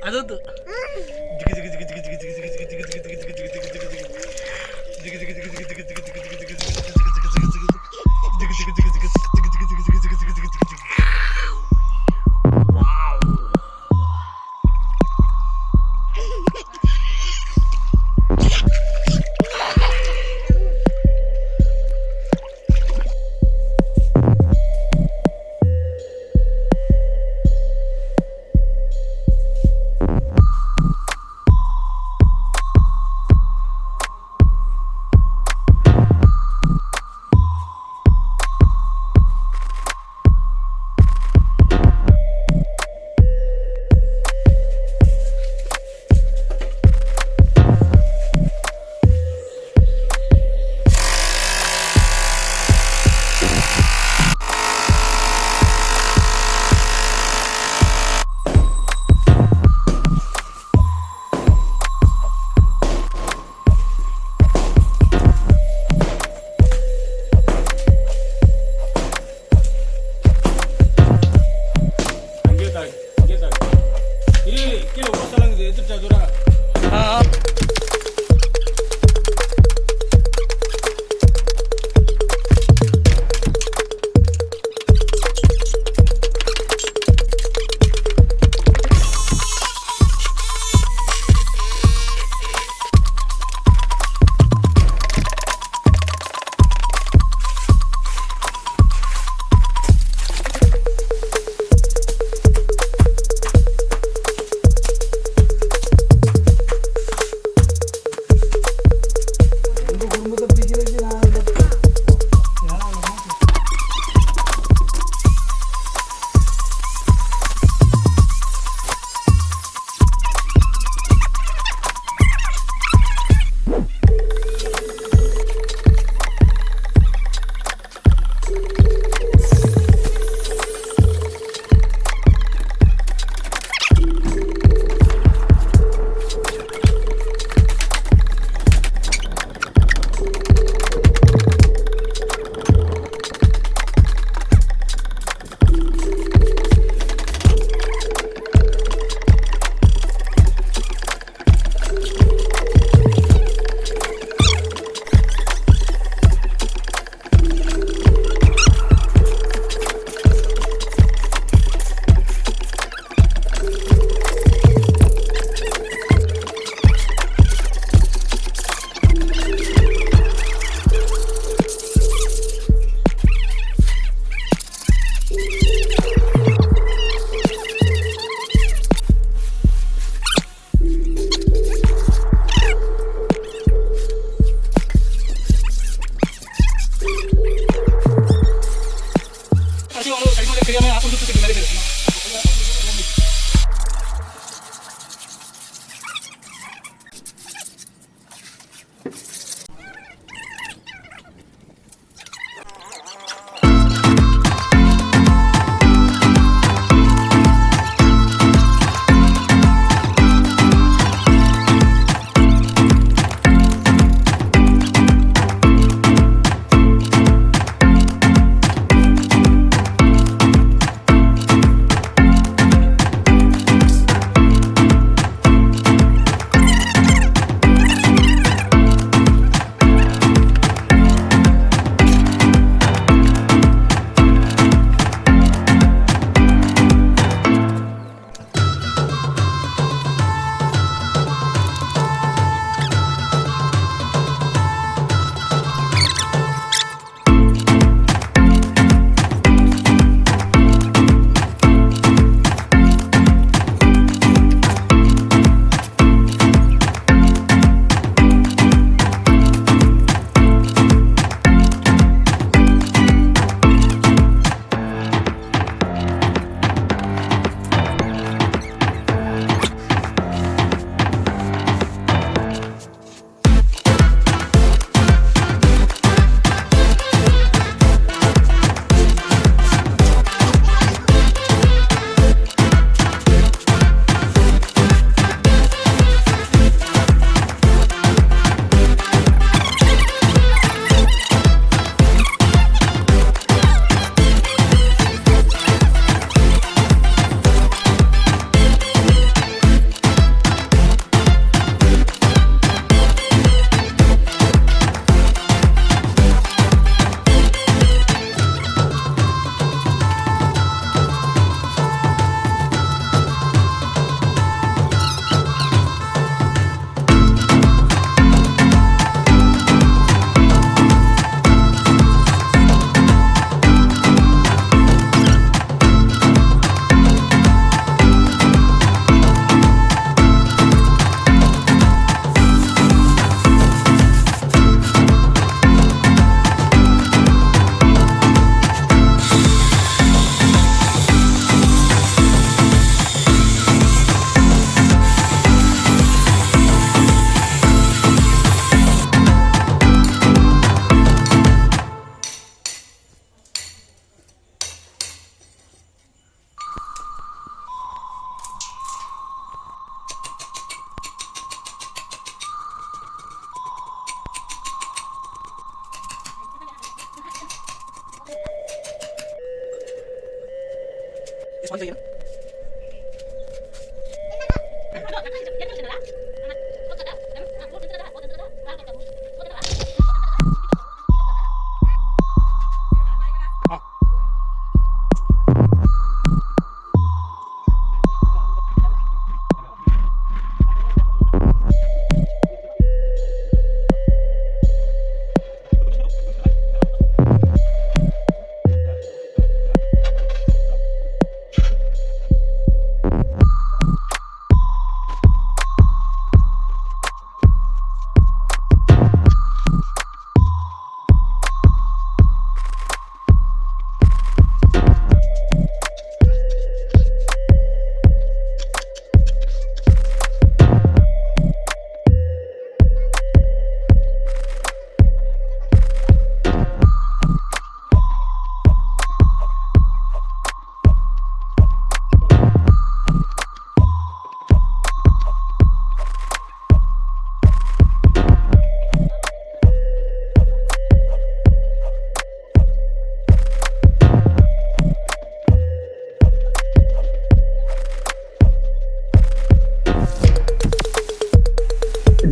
அதது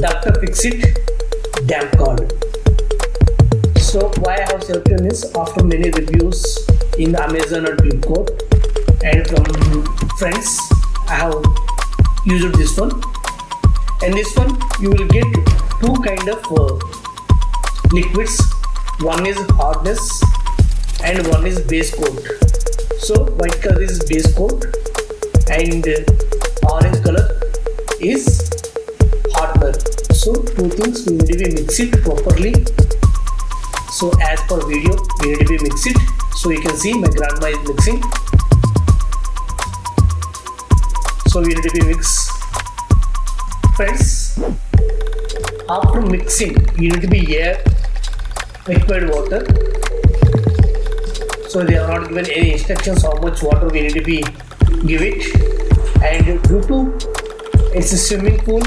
Dr. Fixit damp card. So why I have selected this after many reviews in Amazon and Flipkart and from friends, I have used this one. And this one you will get two kind of liquids. One is hardness and one is base coat. So white color is base coat and orange color is hardener. So two things we need to be mix it properly. So as per video we need to be mix it. So you can see my grandma is mixing. So we need to be mix. Friends, after mixing you need to be add liquid water. So they have not given any instructions how much water we need to be give it. And due to it's a swimming pool,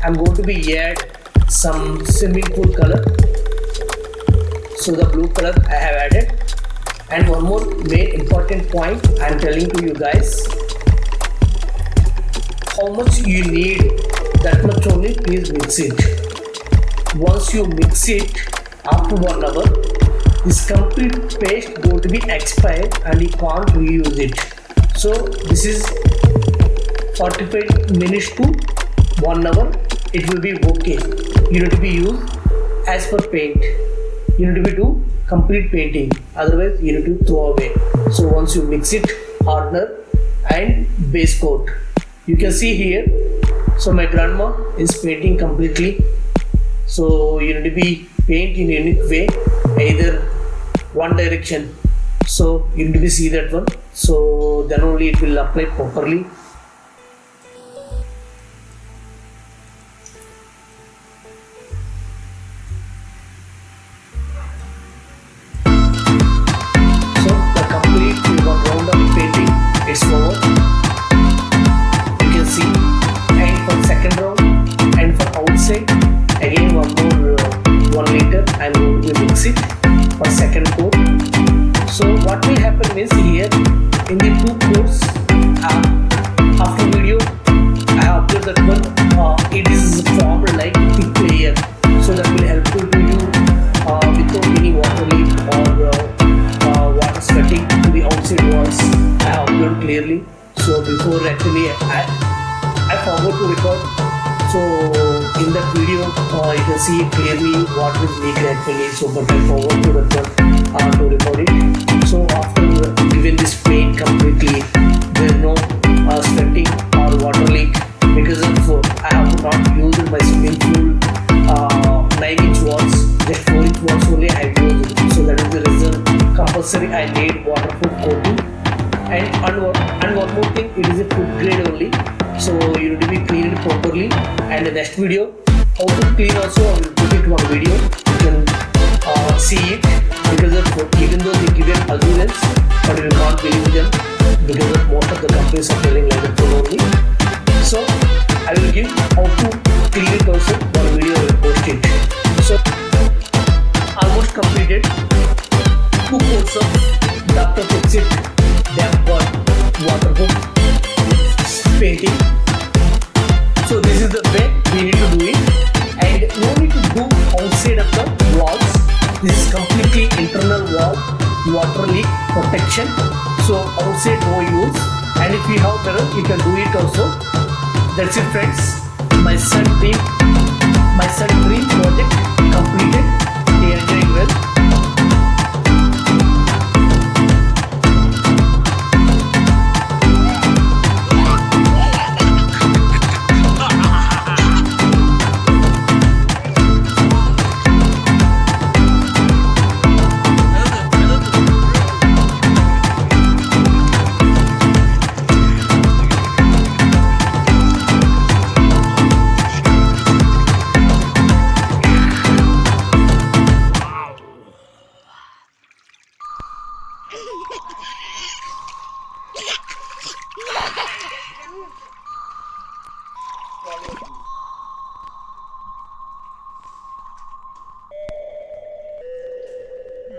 I'm going to be add some swimming pool color. So the blue color I have added. And one more main important point I'm telling to you guys. How much you need, that much only please mix it. Once you mix it, after 1 hour, this complete paste going to be expired and you can't reuse it. So this is 45 minutes to 1 hour, it will be okay. You need to be used as per paint. You need to be do complete painting, otherwise you need to throw away. So once you mix it, hardener and base coat. You can see here, so my grandma is painting completely. So you need to be paint in unique way, either one direction. So you need to be see that one. So then only it will apply properly. So the complete round of painting it's over. You can see, and for second round and for outside again one more 1 liter I'm going to mix it for second coat. So what will happen is here in the two coats, after video I have observed that one it is formed like thick layer. So that will help to you without any water leak or water sweating to the outside walls. I have observed clearly. So before actually I forgot to record. So in that video you can see clearly what is leaked actually. So but I forgot to record it. So after giving this paint completely, there is no sweating or water leak because of I have not used my swimming pool 9-inch walls, just 4-inch walls only I have used. So that is the reason compulsory I need waterproof coating. And one more thing, it is a food grade only. So you need to be cleaned properly. And the next video, how to clean also I will put it one video. You can see it because of even though they give an assurance, but you can't believe them because of most of the companies are telling like that only. So I will give how to clean it also one video I will post it. So almost completed 2 coats of Dr. Fixit damp card waterproof leaking. So this is the way we need to do it, and no need to do outside of the walls. This is completely internal wall, water leak protection. So outside no use, and if you have mirror, you can do it also. That's it, friends. My son dream project completed. He is doing well.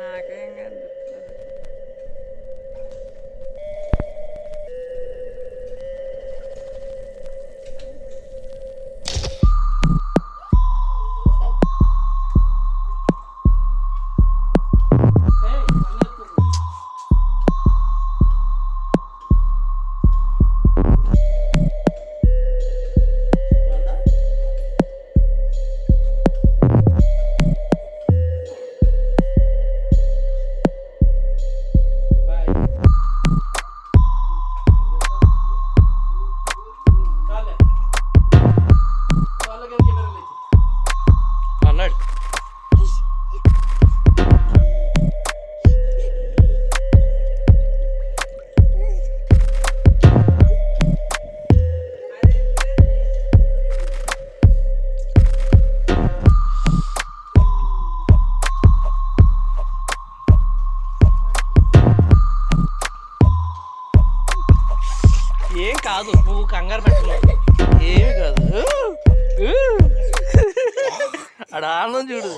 నాకేం కనిపిస్తుంది. అన్నాడు ఏం కాదు, నువ్వు కంగారు పెట్టలేదు, ఏమి కాదు. అడ ఆనందం చూడు.